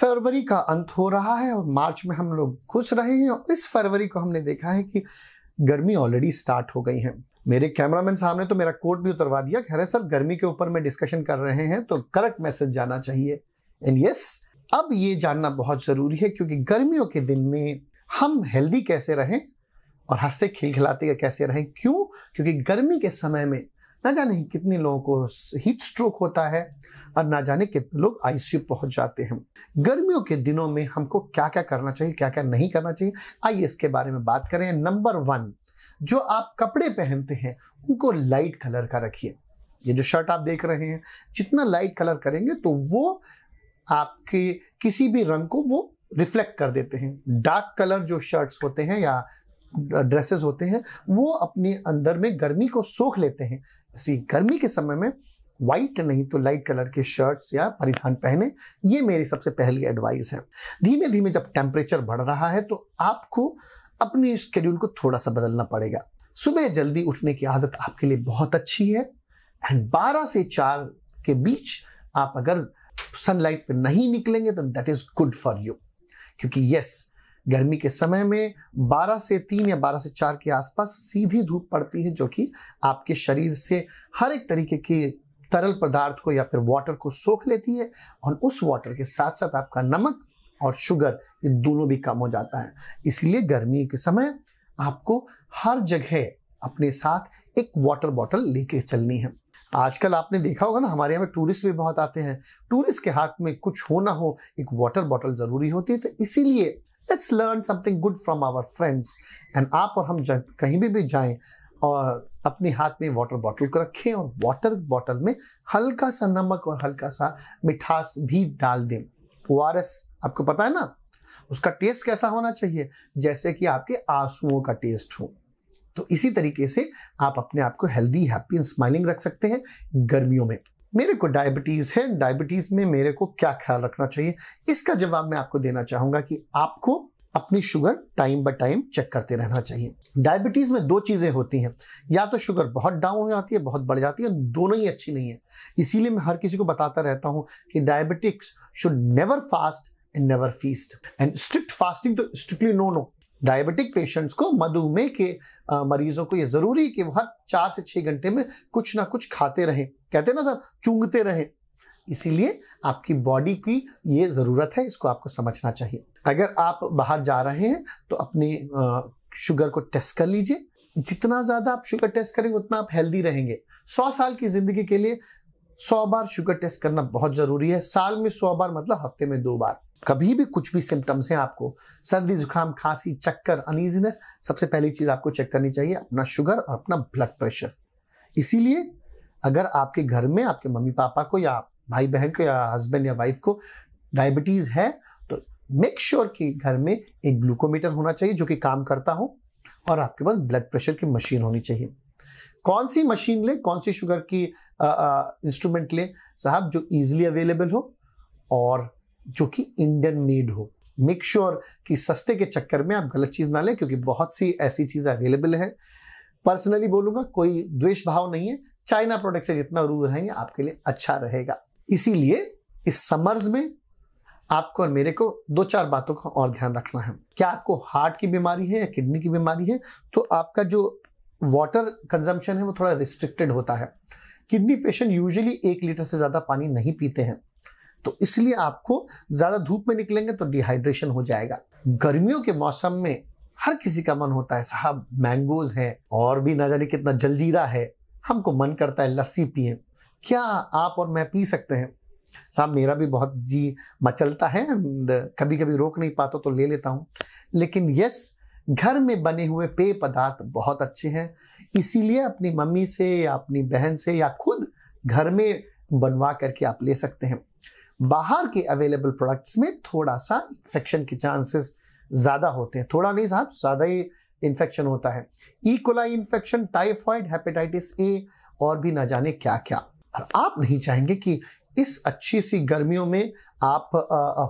फरवरी का अंत हो रहा है और मार्च में हम लोग घुस रहे हैं और इस फरवरी को हमने देखा है कि गर्मी ऑलरेडी स्टार्ट हो गई है। मेरे कैमरामैन साहब ने तो मेरा कोट भी उतरवा दिया, कह रहे सर गर्मी के ऊपर में डिस्कशन कर रहे हैं तो करेक्ट मैसेज जाना चाहिए। एंड यस, अब ये जानना बहुत जरूरी है क्योंकि गर्मियों के दिन में हम हेल्दी कैसे रहें और हंसते खिलखिलाते कैसे रहें। क्यों? क्योंकि गर्मी के समय में ना जाने कितने लोगों को हीट स्ट्रोक होता है और ना जाने कितने लोग आईसीयू पहुंच जाते हैं। गर्मियों के दिनों में हमको क्या क्या करना चाहिए, क्या क्या नहीं करना चाहिए, आइए इसके बारे में बात करें। नंबर 1, जो आप कपड़े पहनते हैं उनको लाइट कलर का रखिए। ये जो शर्ट आप देख रहे हैं, जितना लाइट कलर करेंगे तो वो आपके किसी भी रंग को वो रिफ्लेक्ट कर देते हैं। डार्क कलर जो शर्ट्स होते हैं या ड्रेसेस होते हैं वो अपने अंदर में गर्मी को सोख लेते हैं। इसी गर्मी के समय में व्हाइट नहीं तो लाइट कलर के शर्ट्स या परिधान पहने, ये मेरी सबसे पहली एडवाइस है। धीमे धीमे जब टेम्परेचर बढ़ रहा है तो आपको अपने स्केड्यूल को थोड़ा सा बदलना पड़ेगा। सुबह जल्दी उठने की आदत आपके लिए बहुत अच्छी है एंड 12 से 4 के बीच आप अगर सनलाइट पे नहीं निकलेंगे तो that is good for you, क्योंकि यस, गर्मी के समय में 12 से 3 या 12 से 4 के आसपास सीधी धूप पड़ती है जो कि आपके शरीर से हर एक तरीके के तरल पदार्थ को या फिर वाटर को सोख लेती है और उस वाटर के साथ साथ आपका नमक और शुगर ये दोनों भी कम हो जाता है। इसलिए गर्मी के समय आपको हर जगह अपने साथ एक वाटर बॉटल लेके चलनी है। आजकल आपने देखा होगा ना, हमारे यहाँ में टूरिस्ट भी बहुत आते हैं। टूरिस्ट के हाथ में कुछ हो ना हो एक वाटर बॉटल जरूरी होती है, तो इसीलिए let's learn something good from our friends and आप और हम जब कहीं भी जाएं और अपने हाथ में वाटर बॉटल को रखें और वाटर बॉटल में हल्का सा नमक और हल्का सा मिठास भी डाल दें। ORS आपको पता है ना, उसका टेस्ट कैसा होना चाहिए, जैसे कि आपके आंसुओं का टेस्ट हो। तो इसी तरीके से आप अपने आप को हेल्दी, हैप्पी एंड स्माइलिंग रख सकते हैं गर्मियों में। मेरे को डायबिटीज है, डायबिटीज में मेरे को क्या ख्याल रखना चाहिए, इसका जवाब मैं आपको देना चाहूंगा कि आपको अपनी sugar time by time check करते रहना चाहिए। डायबिटीज में 2 चीजें होती हैं, या तो शुगर बहुत डाउन हो जाती है, बहुत बढ़ जाती है, दोनों ही अच्छी नहीं है। इसीलिए मैं हर किसी को बताता रहता हूं कि diabetics should never fast and never feast and strict fasting तो स्ट्रिक्टली नो। डायबिटिक पेशेंट्स को, मधुमेह के मरीजों को ये जरूरी है कि वो हर 4 से 6 घंटे में कुछ ना कुछ खाते रहें, कहते हैं ना सब, चूंगते रहें। इसीलिए आपकी बॉडी की ये जरूरत है, इसको आपको समझना चाहिए। अगर आप बाहर जा रहे हैं तो अपने शुगर को टेस्ट कर लीजिए। जितना ज्यादा आप शुगर टेस्ट करेंगे उतना आप हेल्दी रहेंगे। 100 साल की जिंदगी के लिए 100 बार शुगर टेस्ट करना बहुत जरूरी है। साल में 100 बार मतलब हफ्ते में 2 बार। कभी भी कुछ भी सिम्टम्स हैं आपको, सर्दी जुकाम खांसी चक्कर अनईजीनेस, सबसे पहली चीज आपको चेक करनी चाहिए अपना शुगर और अपना ब्लड प्रेशर। इसीलिए अगर आपके घर में आपके मम्मी पापा को या भाई बहन को या हस्बैंड या वाइफ को डायबिटीज है तो मेक श्योर कि घर में एक ग्लूकोमीटर होना चाहिए जो कि काम करता हो और आपके पास ब्लड प्रेशर की मशीन होनी चाहिए। कौन सी मशीन ले, कौन सी शुगर की इंस्ट्रूमेंट ले साहब, जो इजीली अवेलेबल हो और जो कि इंडियन मेड हो। मेक श्योर कि सस्ते के चक्कर में आप गलत चीज ना लें, क्योंकि बहुत सी ऐसी चीजें अवेलेबल है। पर्सनली बोलूंगा, कोई द्वेष भाव नहीं है, चाइना प्रोडक्ट से जितना दूर रहेंगे आपके लिए अच्छा रहेगा। इसीलिए इस समर्स में आपको और मेरे को 2-4 बातों का और ध्यान रखना है। क्या आपको हार्ट की बीमारी है या किडनी की बीमारी है तो आपका जो वाटर कंजम्पशन है वो थोड़ा रिस्ट्रिक्टेड होता है। किडनी पेशेंट यूजुअली 1 लीटर से ज्यादा पानी नहीं पीते हैं, तो इसलिए आपको ज्यादा धूप में निकलेंगे तो डिहाइड्रेशन हो जाएगा। गर्मियों के मौसम में हर किसी का मन होता है साहब मैंगोज है और भी ना जाने कितना जलजीरा है, हमको मन करता है लस्सी पिए। क्या आप और मैं पी सकते हैं साहब? मेरा भी बहुत जी मचलता है, कभी कभी रोक नहीं पाता तो ले लेता हूं। लेकिन यस, घर में बने हुए पेय पदार्थ बहुत अच्छे हैं, इसीलिए अपनी मम्मी से या अपनी बहन से या खुद घर में बनवा करके आप ले सकते हैं। बाहर के अवेलेबल प्रोडक्ट्स में थोड़ा सा इन्फेक्शन के चांसेस ज्यादा होते हैं, थोड़ा नहीं साहब, ज्यादा ही इन्फेक्शन होता है। E coli infection, typhoid, hepatitis A और भी ना जाने क्या क्या। और आप नहीं चाहेंगे कि इस अच्छी सी गर्मियों में आप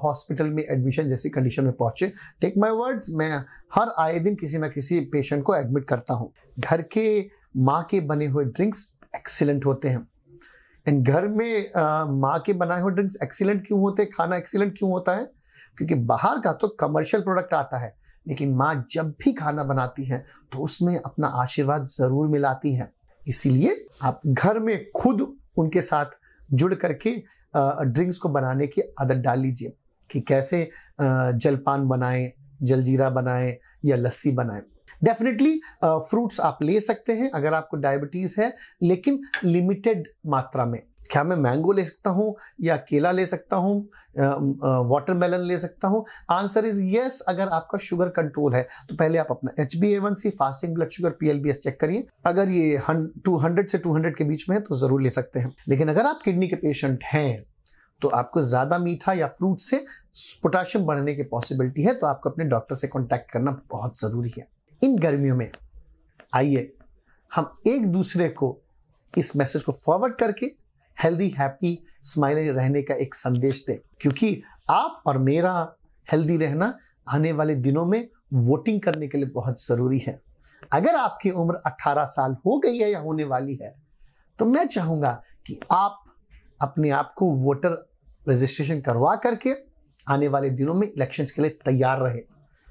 हॉस्पिटल में एडमिशन जैसी कंडीशन में पहुंचे। टेक माय वर्ड्स, मैं हर आए दिन किसी ना किसी पेशेंट को एडमिट करता हूं। घर के माँ के बने हुए ड्रिंक्स एक्सीलेंट होते हैं एंड घर में माँ के बनाए हुए ड्रिंक्स एक्सीलेंट क्यों होते हैं, खाना एक्सीलेंट क्यों होता है, क्योंकि बाहर का तो कमर्शियल प्रोडक्ट आता है, लेकिन माँ जब भी खाना बनाती है तो उसमें अपना आशीर्वाद जरूर मिलाती है। इसीलिए आप घर में खुद उनके साथ जुड़ करके ड्रिंक्स को बनाने की आदत डाल लीजिए कि कैसे जलपान बनाएं, जलजीरा बनाएं या लस्सी बनाएं। डेफिनेटली फ्रूट्स आप ले सकते हैं अगर आपको डायबिटीज है, लेकिन लिमिटेड मात्रा में। क्या मैं मैंगो ले सकता हूँ या केला ले सकता हूँ, वाटरमेलन ले सकता हूँ? Answer is yes. अगर आपका शुगर कंट्रोल है तो पहले आप अपना HbA1c, fasting blood sugar, PLBS check करिए। अगर ये 200 से 200 के बीच में है तो जरूर ले सकते हैं। लेकिन अगर आप किडनी के पेशेंट हैं तो आपको ज्यादा मीठा या फ्रूट से पोटेशियम बढ़ने की पॉसिबिलिटी है, तो आपको अपने डॉक्टर से कॉन्टैक्ट करना बहुत जरूरी है। इन गर्मियों में आइए हम एक दूसरे को इस मैसेज को फॉरवर्ड करके हेल्दी, हैप्पी, स्माइलिंग रहने का एक संदेश दें, क्योंकि आप और मेरा हेल्दी रहना आने वाले दिनों में वोटिंग करने के लिए बहुत जरूरी है। अगर आपकी उम्र 18 साल हो गई है या होने वाली है तो मैं चाहूंगा कि आप अपने आप को वोटर रजिस्ट्रेशन करवा करके आने वाले दिनों में इलेक्शंस के लिए तैयार रहे,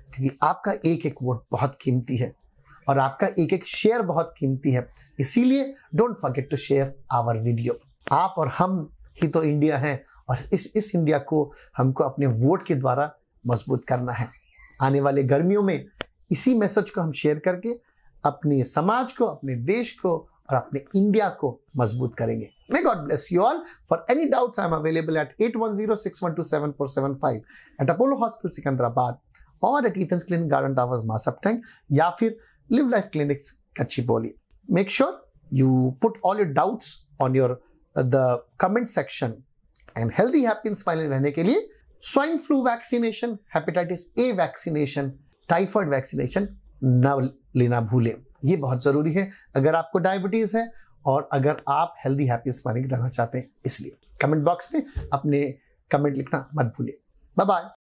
क्योंकि आपका एक एक वोट बहुत कीमती है और आपका एक एक शेयर बहुत कीमती है। इसीलिए don't forget to share our video. आप और हम ही तो इंडिया हैं और इस इंडिया को हमको अपने वोट के द्वारा मजबूत करना है। आने वाले गर्मियों में इसी मैसेज को हम शेयर करके अपने समाज को, अपने देश को और अपने इंडिया को मजबूत करेंगे। May God bless you all. For any doubts, I am available at 8106127475 at Apollo Hospital Sikandrabad or at Ethan's Clinic Garden Towers, Masaptang, या फिर Live Life Clinics, Kachipoli. Make sure you put all your doubts on your the comment section. And healthy, happy and smiling रहने के लिए swine flu vaccination, hepatitis A vaccination, typhoid vaccination न लेना भूलें। ये बहुत जरूरी है अगर आपको डायबिटीज है और अगर आप हेल्दी, हैप्पी, स्माइलिंग रहना चाहते हैं। इसलिए कमेंट बॉक्स में अपने कमेंट लिखना मत भूलिए। Bye bye.